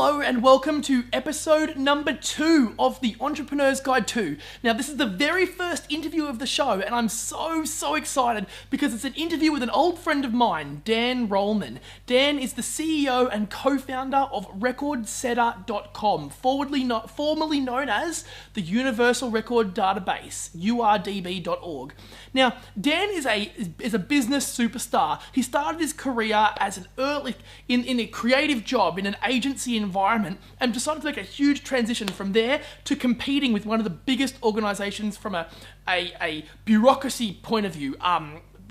Hello and welcome to episode number 2 of the Entrepreneur's Guide 2. Now this is the very first interview of the show and I'm so excited because it's an interview with an old friend of mine, Dan Rollman. Dan is the CEO and co-founder of recordsetter.com, formerly known as the Universal Record Database, urdb.org. Now Dan is a business superstar. He started his career as an early in a creative job in an agency environment and decided to make a huge transition from there to competing with one of the biggest organizations from a bureaucracy point of view,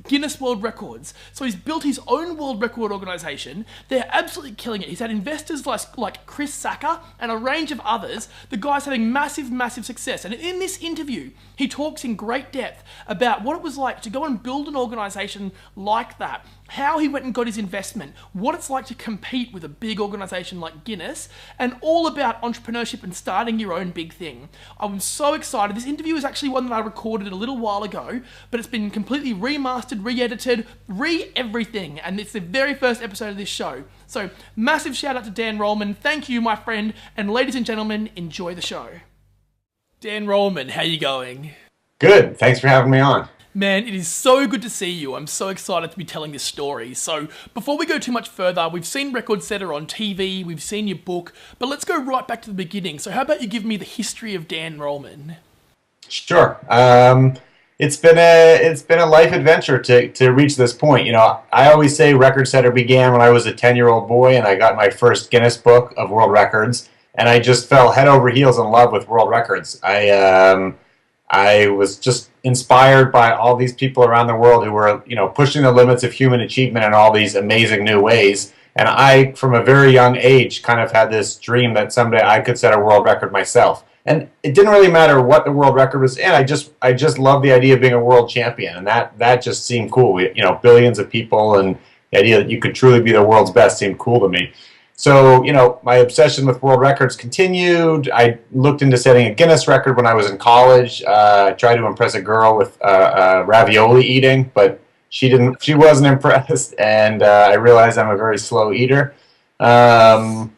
Guinness World Records. So he's built his own world record organization. They're absolutely killing it. He's had investors like Chris Sacca and a range of others. The guy's having massive success. And in this interview, he talks in great depth about what it was like to go and build an organization like that, how he went and got his investment, what it's like to compete with a big organization like Guinness, and all about entrepreneurship and starting your own big thing. I'm so excited. This interview is actually one that I recorded a little while ago, but it's been completely remastered, re-edited, re-everything, and it's the very first episode of this show. So massive shout out to Dan Rollman. Thank you, my friend, and ladies and gentlemen, enjoy the show. Dan Rollman, how you going? Good. Thanks for having me on. Man, it is so good to see you. I'm so excited to be telling this story. So before we go too much further, we've seen Record Setter on TV, we've seen your book, but let's go right back to the beginning. So how about you give me the history of Dan Rollman? Sure. It's been a life adventure to reach this point. You know, I always say Record Setter began when I was a 10-year-old boy and I got my first Guinness Book of World Records, and I just fell head over heels in love with world records. I was just inspired by all these people around the world who were, you know, pushing the limits of human achievement in all these amazing new ways. And I, from a very young age, kind of had this dream that someday I could set a world record myself. And it didn't really matter what the world record was in. I just loved the idea of being a world champion, and that just seemed cool. You know, billions of people, and the idea that you could truly be the world's best seemed cool to me. So, you know, my obsession with world records continued. I looked into setting a Guinness record when I was in college. I tried to impress a girl with ravioli eating, but she wasn't impressed, and I realized I'm a very slow eater. My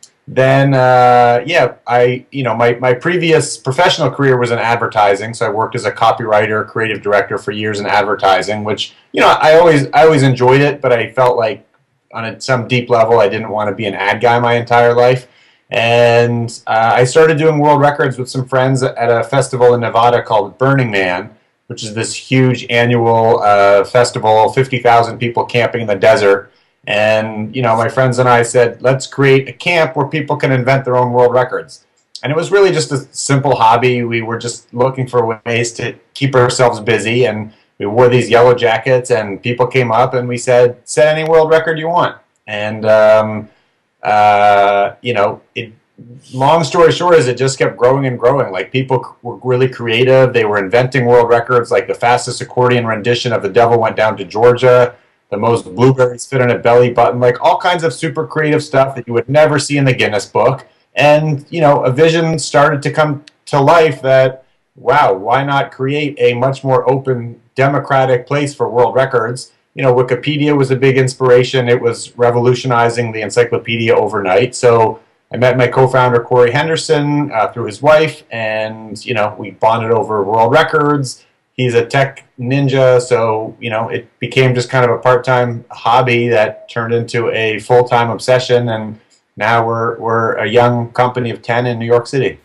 previous professional career was in advertising, so I worked as a copywriter, creative director for years in advertising, which, you know, I always enjoyed it, but I felt like on some deep level, I didn't want to be an ad guy my entire life. And I started doing world records with some friends at a festival in Nevada called Burning Man, which is this huge annual festival, 50,000 people camping in the desert. And, you know, my friends and I said, let's create a camp where people can invent their own world records. And it was really just a simple hobby. We were just looking for ways to keep ourselves busy, and we wore these yellow jackets, and people came up and we said, set any world record you want. And, you know, long story short is it just kept growing and growing. Like, people were really creative. They were inventing world records, like the fastest accordion rendition of The Devil Went Down to Georgia, the most blueberries fit in a belly button, like all kinds of super creative stuff that you would never see in the Guinness Book. And, you know, a vision started to come to life that, wow, why not create a much more open, democratic place for world records? You know, Wikipedia was a big inspiration. It was revolutionizing the encyclopedia overnight. So I met my co-founder, Corey Henderson, through his wife, and, you know, we bonded over world records. He's a tech ninja, so, you know, it became just kind of a part-time hobby that turned into a full-time obsession, and now we're a young company of 10 in New York City.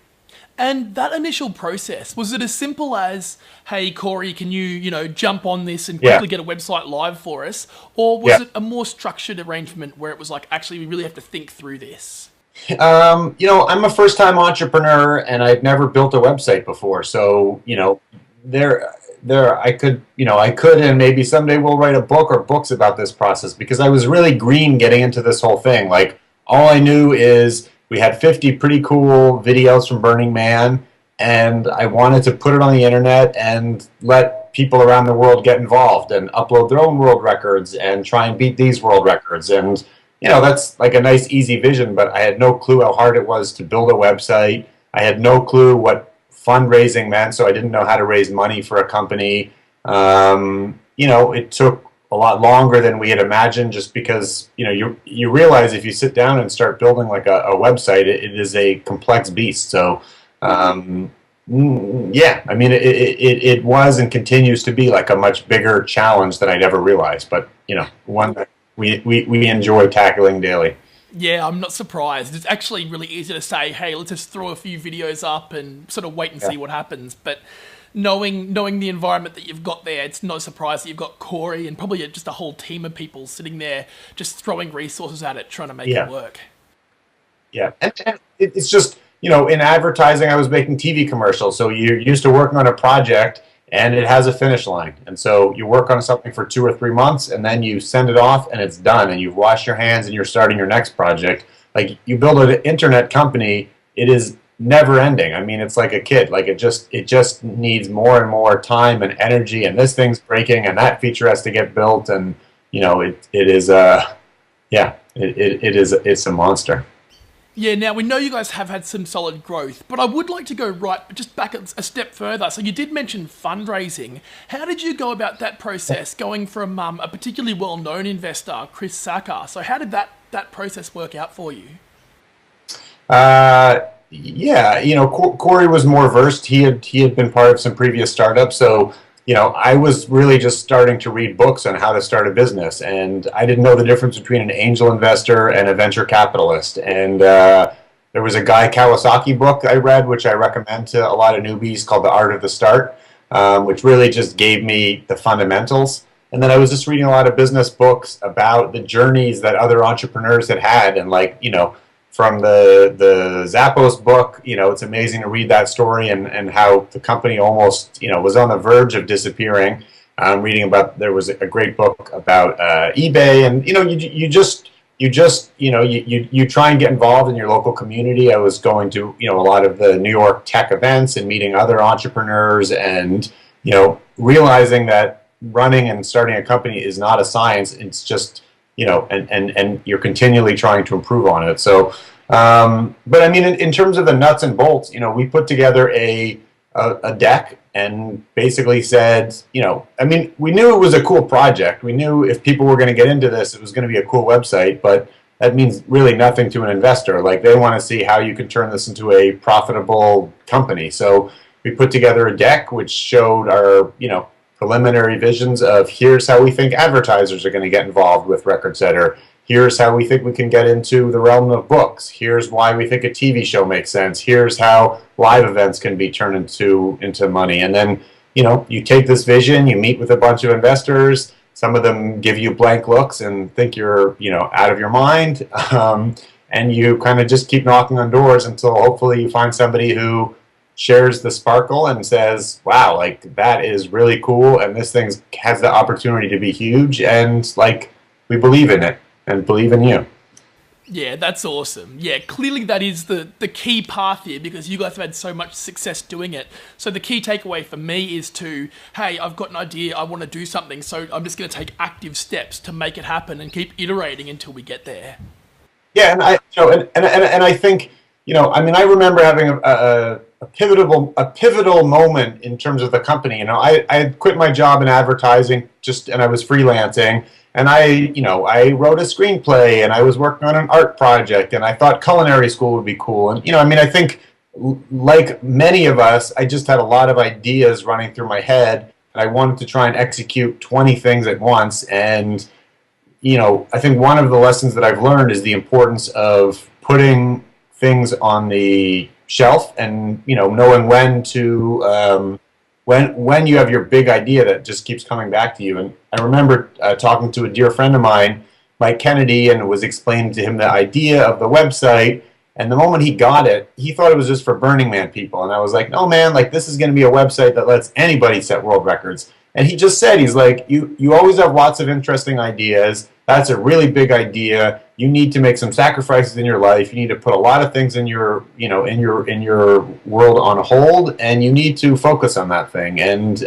And that initial process, was it as simple as, hey, Corey, can you know, jump on this and quickly get a website live for us? Or was it a more structured arrangement where it was like, actually, we really have to think through this? You know, I'm a first-time entrepreneur, and I've never built a website before. So, you know, I could, and maybe someday we'll write a book or books about this process, because I was really green getting into this whole thing. Like, all I knew is we had 50 pretty cool videos from Burning Man, and I wanted to put it on the internet and let people around the world get involved and upload their own world records and try and beat these world records. And, you know, that's like a nice, easy vision, but I had no clue how hard it was to build a website. I had no clue what fundraising meant, so I didn't know how to raise money for a company. You know, it took a lot longer than we had imagined, just because you realize if you sit down and start building like a website, it is a complex beast. So yeah, I mean it was and continues to be like a much bigger challenge than I'd ever realized, but one that we enjoy tackling daily. Yeah, I'm not surprised. It's actually really easy to say, hey, let's just throw a few videos up and sort of wait and see what happens. But knowing the environment that you've got there, it's no surprise that you've got Corey and probably just a whole team of people sitting there just throwing resources at it, trying to make it work. Yeah, and it's just, in advertising, I was making TV commercials. So you're used to working on a project and it has a finish line. And so you work on something for 2 or 3 months and then you send it off and it's done and you've washed your hands and you're starting your next project. Like, you build an internet company, it is never ending. I mean, it's like a kid. Like, it just needs more and more time and energy, and this thing's breaking and that feature has to get built, and it's a monster. Yeah, now we know you guys have had some solid growth, but I would like to go just back a step further. So you did mention fundraising. How did you go about that process, going from a particularly well-known investor, Chris Sacca? So how did that process work out for you? Yeah, Corey was more versed. He had been part of some previous startups, so I was really just starting to read books on how to start a business, and I didn't know the difference between an angel investor and a venture capitalist. And there was a Guy Kawasaki book I read, which I recommend to a lot of newbies, called The Art of the Start, which really just gave me the fundamentals. And then I was just reading a lot of business books about the journeys that other entrepreneurs had, and from the Zappos book, it's amazing to read that story and how the company almost, was on the verge of disappearing. Reading about, there was a great book about eBay, and you try and get involved in your local community. I was going to a lot of the New York tech events and meeting other entrepreneurs, and realizing that running and starting a company is not a science. It's just and you're continually trying to improve on it. So, but I mean, in terms of the nuts and bolts, we put together a deck and basically said, I mean, we knew it was a cool project. We knew if people were going to get into this, it was going to be a cool website, but that means really nothing to an investor. Like, they want to see how you can turn this into a profitable company. So we put together a deck which showed our, preliminary visions of, here's how we think advertisers are going to get involved with Record Setter. Here's how we think we can get into the realm of books. Here's why we think a TV show makes sense. Here's how live events can be turned into money. And then, you take this vision, you meet with a bunch of investors. Some of them give you blank looks and think you're, out of your mind. And you kind of just keep knocking on doors until hopefully you find somebody who shares the sparkle and says, wow, like, that is really cool, and this thing has the opportunity to be huge, and we believe in it and believe in you. Yeah, that's awesome. Yeah, clearly that is the key path here, because you guys have had so much success doing it. So the key takeaway for me is hey, I've got an idea, I want to do something, so I'm just going to take active steps to make it happen and keep iterating until we get there. Yeah, and I think, I mean, I remember having a pivotal moment in terms of the company. I had quit my job in advertising and I was freelancing, and I wrote a screenplay, and I was working on an art project, and I thought culinary school would be cool. And I mean, I think, like many of us, I just had a lot of ideas running through my head, and I wanted to try and execute 20 things at once. And I think one of the lessons that I've learned is the importance of putting things on the shelf, and knowing when to when you have your big idea that just keeps coming back to you. And I remember talking to a dear friend of mine, Mike Kennedy, and was explaining to him the idea of the website. And the moment he got it, he thought it was just for Burning Man people. And I was like, no, man, this is going to be a website that lets anybody set world records. And he just said, he's like, you always have lots of interesting ideas. That's a really big idea. You need to make some sacrifices in your life. You need to put a lot of things in your, in your world on hold, and you need to focus on that thing. And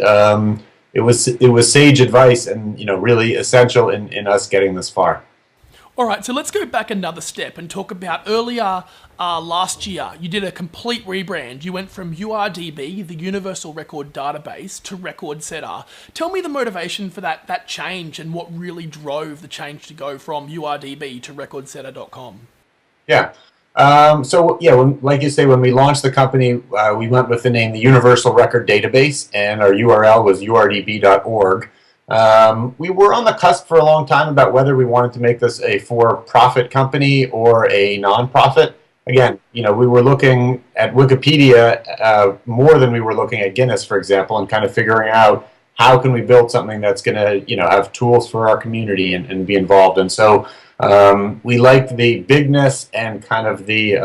it was sage advice, and really essential in us getting this far. All right, so let's go back another step and talk about earlier last year. You did a complete rebrand. You went from URDB, the Universal Record Database, to Record Setter. Tell me the motivation for that change and what really drove the change to go from URDB to recordsetter.com. Yeah. So yeah, like you say, when we launched the company, we went with the name the Universal Record Database, and our URL was urdb.org. We were on the cusp for a long time about whether we wanted to make this a for-profit company or a non-profit. Again, we were looking at Wikipedia more than we were looking at Guinness, for example, and kind of figuring out how can we build something that's going to, have tools for our community and be involved. And so we liked the bigness and kind of the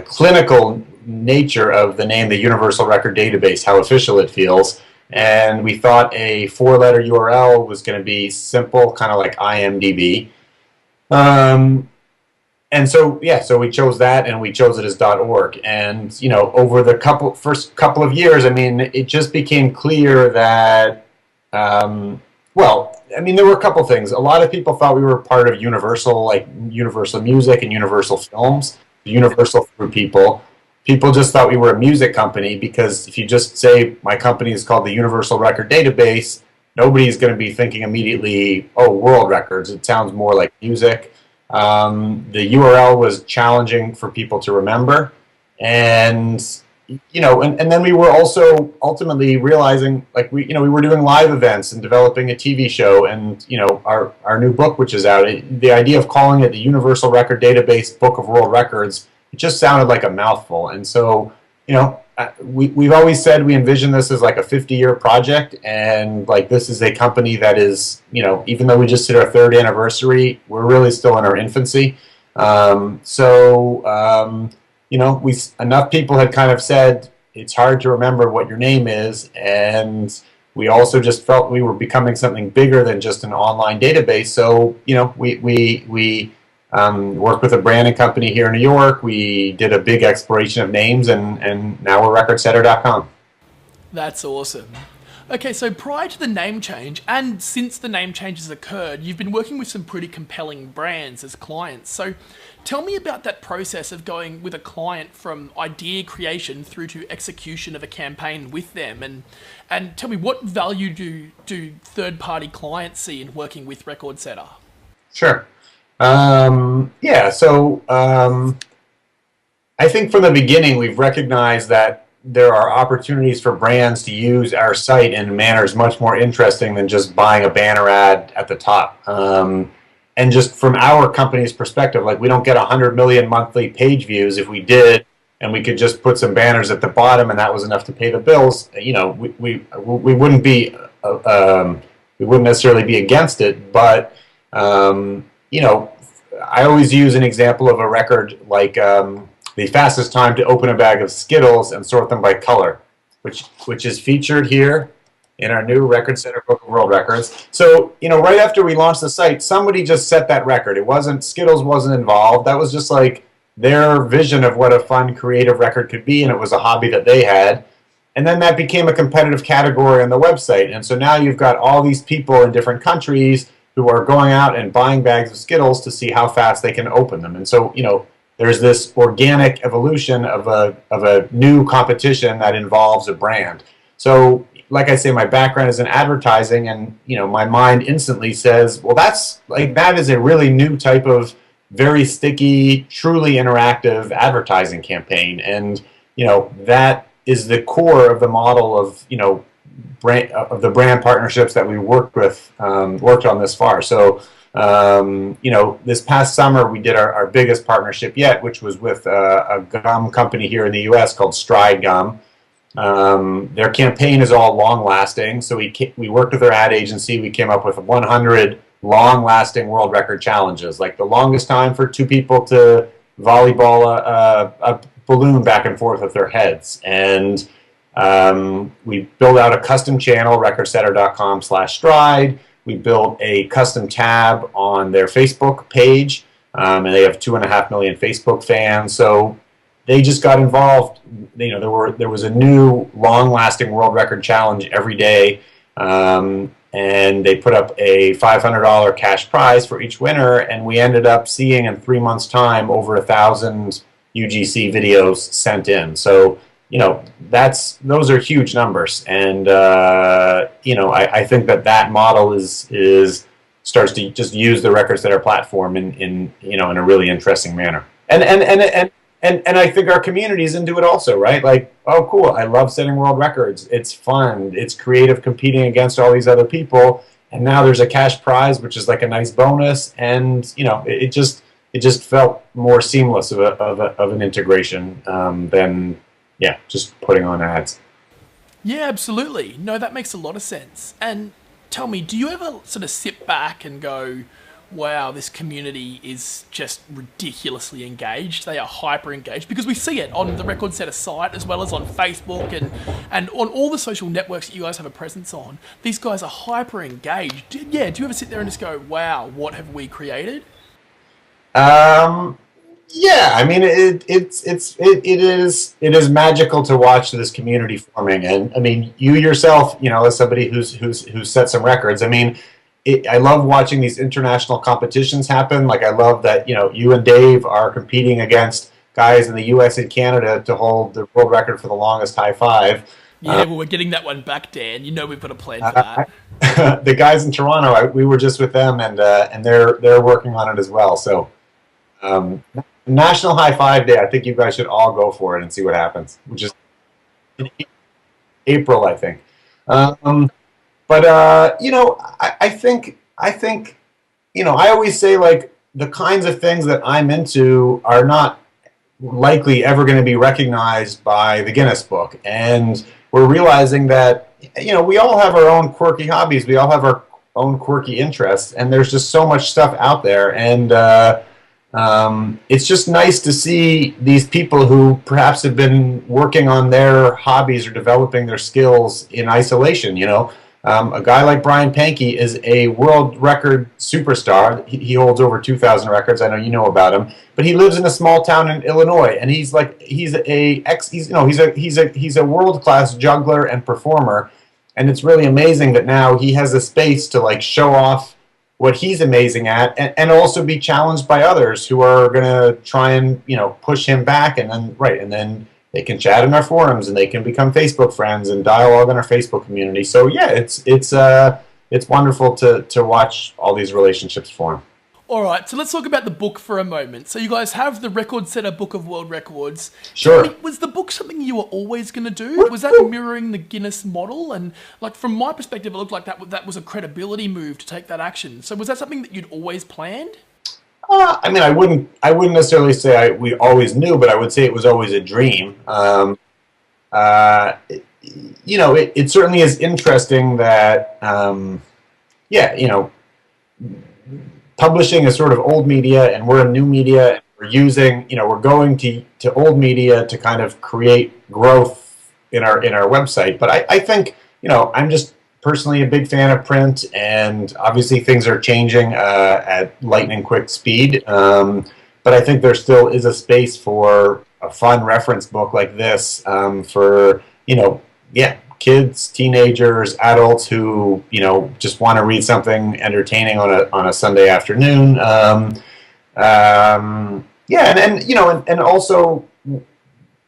clinical nature of the name, the Universal Record Database, how official it feels. And we thought a 4-letter URL was going to be simple, kind of like IMDb. And so, so we chose that, and we chose it as .org. And, over the first couple of years, it just became clear that, there were a couple things. A lot of people thought we were part of Universal, like Universal Music and Universal Films, Universal through people. People just thought we were a music company, because if you just say my company is called the Universal Record Database, nobody's going to be thinking immediately, oh, world records. It sounds more like music. The URL was challenging for people to remember. And, and then we were also ultimately realizing, like, we were doing live events and developing a TV show, and, our new book, which is out, the idea of calling it the Universal Record Database Book of World Records, it just sounded like a mouthful. And so, we've always said we envision this as like a 50-year project, and like this is a company that is, even though we just hit our 3rd anniversary, we're really still in our infancy. Enough people had kind of said it's hard to remember what your name is, and we also just felt we were becoming something bigger than just an online database. So, we worked with a branding company here in New York. We did a big exploration of names, and now we're recordsetter.com. That's awesome. Okay, so prior to the name change, and since the name change has occurred, you've been working with some pretty compelling brands as clients. So tell me about that process of going with a client from idea creation through to execution of a campaign with them, and tell me, what value do third-party clients see in working with Record Setter? Sure. I think from the beginning we've recognized that there are opportunities for brands to use our site in manners much more interesting than just buying a banner ad at the top. And just from our company's perspective, like, we don't get 100 million monthly page views. If we did, and we could just put some banners at the bottom and that was enough to pay the bills, we wouldn't be we wouldn't necessarily be against it, but I always use an example of a record like the fastest time to open a bag of Skittles and sort them by color, which is featured here in our new Record Setter Book of World Records. So, right after we launched the site, somebody just set that record. Skittles wasn't involved. That was just like their vision of what a fun, creative record could be, and it was a hobby that they had. And then that became a competitive category on the website. And so now you've got all these people in different countries who are going out and buying bags of Skittles to see how fast they can open them. And so, there's this organic evolution of a new competition that involves a brand. So, like I say, my background is in advertising, and my mind instantly says, well, that is a really new type of very sticky, truly interactive advertising campaign, and that is the core of the model of the brand partnerships that we worked on this far. So, this past summer we did our biggest partnership yet, which was with a gum company here in the U.S. called Stride Gum. Their campaign is all long-lasting, so we worked with their ad agency. We came up with 100 long-lasting world record challenges, like the longest time for 2 people to volleyball a balloon back and forth with their heads. And we built out a custom channel, recordsetter.com/stride. We built a custom tab on their Facebook page, and they have 2.5 million Facebook fans. So they just got involved. There was a new long-lasting world record challenge every day. and they put up a $500 cash prize for each winner, and we ended up seeing in 3 months' time over 1,000 UGC videos sent in. So, you know, those are huge numbers, and you know, I think that model starts to just use the Record Setter platform in you know, in a really interesting manner. And I think our community is into it also, right? Like, oh, cool, I love setting world records. It's fun. It's creative competing against all these other people. And now there's a cash prize, which is like a nice bonus. And, you know, it just felt more seamless of an integration than, yeah, just putting on ads. Yeah, absolutely. No, that makes a lot of sense. And tell me, do you ever sort of sit back and go, wow, this community is just ridiculously engaged. They are hyper engaged, because we see it on the Record Setter site as well as on Facebook and on all the social networks that you guys have a presence on. These guys are hyper engaged. Yeah, do you ever sit there and just go, wow, what have we created? Yeah, I mean, it is magical to watch this community forming, and I mean, you yourself, you know, as somebody who's set some records, I mean, I love watching these international competitions happen. Like, I love that, you know, you and Dave are competing against guys in the U.S. and Canada to hold the world record for the longest high five. Yeah, well, we're getting that one back, Dan. You know, we've got a plan for that. The guys in Toronto, we were just with them, and they're working on it as well. So, National High Five Day, I think you guys should all go for it and see what happens, which is in April, I think. But you know, I think, you know, I always say, like, the kinds of things that I'm into are not likely ever going to be recognized by the Guinness Book, and we're realizing that, you know, we all have our own quirky hobbies, we all have our own quirky interests, and there's just so much stuff out there, and it's just nice to see these people who perhaps have been working on their hobbies or developing their skills in isolation, you know. A guy like Brian Pankey is a world record superstar. He holds over 2,000 records. I know you know about him, but he lives in a small town in Illinois, and he's a world-class juggler and performer. And it's really amazing that now he has a space to, like, show off what he's amazing at, and also be challenged by others who are going to try and, you know, push him back, and then they can chat in our forums, and they can become Facebook friends and dialogue in our Facebook community. So yeah, it's wonderful to watch all these relationships form. All right, so let's talk about the book for a moment. So you guys have the Record Setter Book of World Records. Sure. Was the book something you were always going to do? Was that mirroring the Guinness model? And, like, from my perspective, it looked like that was a credibility move to take that action. So was that something that you'd always planned? I mean, I wouldn't necessarily say we always knew, but I would say it was always a dream. You know, it certainly is interesting that, yeah, you know, publishing is sort of old media, and we're in new media. And we're using, you know, we're going to old media to kind of create growth in our website. But I think, you know, I'm just personally a big fan of print, and obviously things are changing at lightning quick speed. But I think there still is a space for a fun reference book like this for, you know, yeah, kids, teenagers, adults who, you know, just want to read something entertaining on a Sunday afternoon. Yeah, and you know, and also,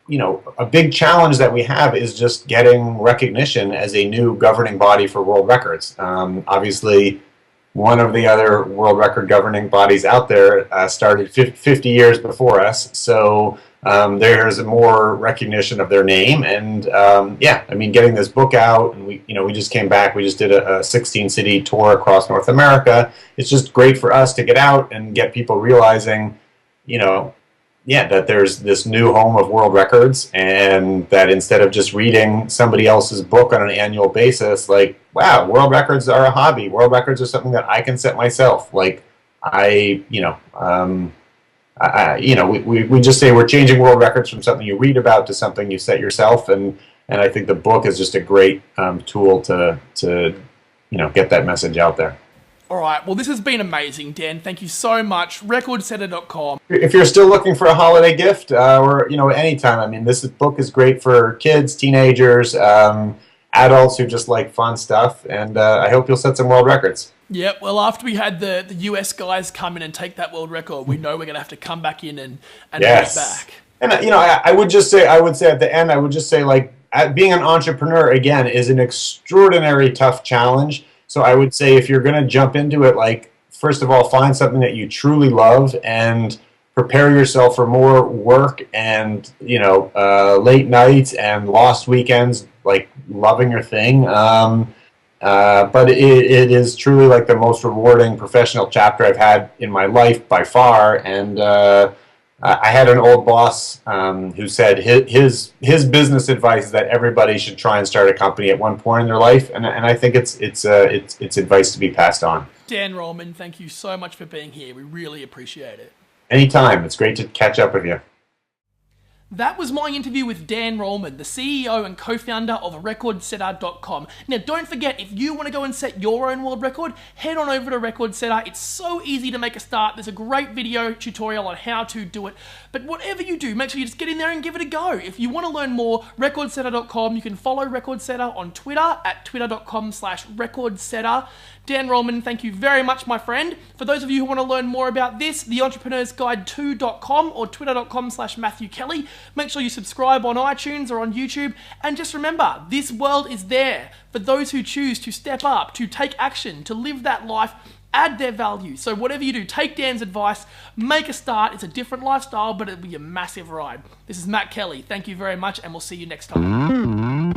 you know, a big challenge that we have is just getting recognition as a new governing body for world records. Obviously, one of the other world record governing bodies out there started 50 years before us, so there's more recognition of their name. And yeah, I mean, getting this book out, and we just came back. We just did a 16-city tour across North America. It's just great for us to get out and get people realizing, you know, yeah, that there's this new home of world records, and that instead of just reading somebody else's book on an annual basis, like, wow, world records are a hobby. World records are something that I can set myself. Like, we just say we're changing world records from something you read about to something you set yourself, and I think the book is just a great tool to you know, get that message out there. All right, well, this has been amazing, Dan. Thank you so much. Recordsetter.com. If you're still looking for a holiday gift, or, you know, anytime, I mean, this book is great for kids, teenagers, adults who just like fun stuff, and I hope you'll set some world records. Yep, well, after we had the US guys come in and take that world record, we know we're going to have to come back in and Yes. get back. And, you know, I would say at the end, I would just say, like, being an entrepreneur, again, is an extraordinary tough challenge. So I would say if you're going to jump into it, like, first of all, find something that you truly love and prepare yourself for more work and, you know, late nights and lost weekends, like loving your thing. But it is truly like the most rewarding professional chapter I've had in my life by far. And I had an old boss who said his business advice is that everybody should try and start a company at one point in their life, and I think it's advice to be passed on. Dan Rollman, thank you so much for being here. We really appreciate it. Anytime. It's great to catch up with you. That was my interview with Dan Rollman, the CEO and co-founder of RecordSetter.com. Now, don't forget, if you want to go and set your own world record, head on over to RecordSetter. It's so easy to make a start. There's a great video tutorial on how to do it. But whatever you do, make sure you just get in there and give it a go. If you want to learn more, RecordSetter.com. You can follow RecordSetter on Twitter at twitter.com/RecordSetter. Dan Rollman, thank you very much, my friend. For those of you who want to learn more about this, theentrepreneur'sguide2.com or twitter.com/Matthew Kelly. Make sure you subscribe on iTunes or on YouTube. And just remember, this world is there for those who choose to step up, to take action, to live that life, add their value. So whatever you do, take Dan's advice, make a start. It's a different lifestyle, but it'll be a massive ride. This is Matt Kelly. Thank you very much, and we'll see you next time.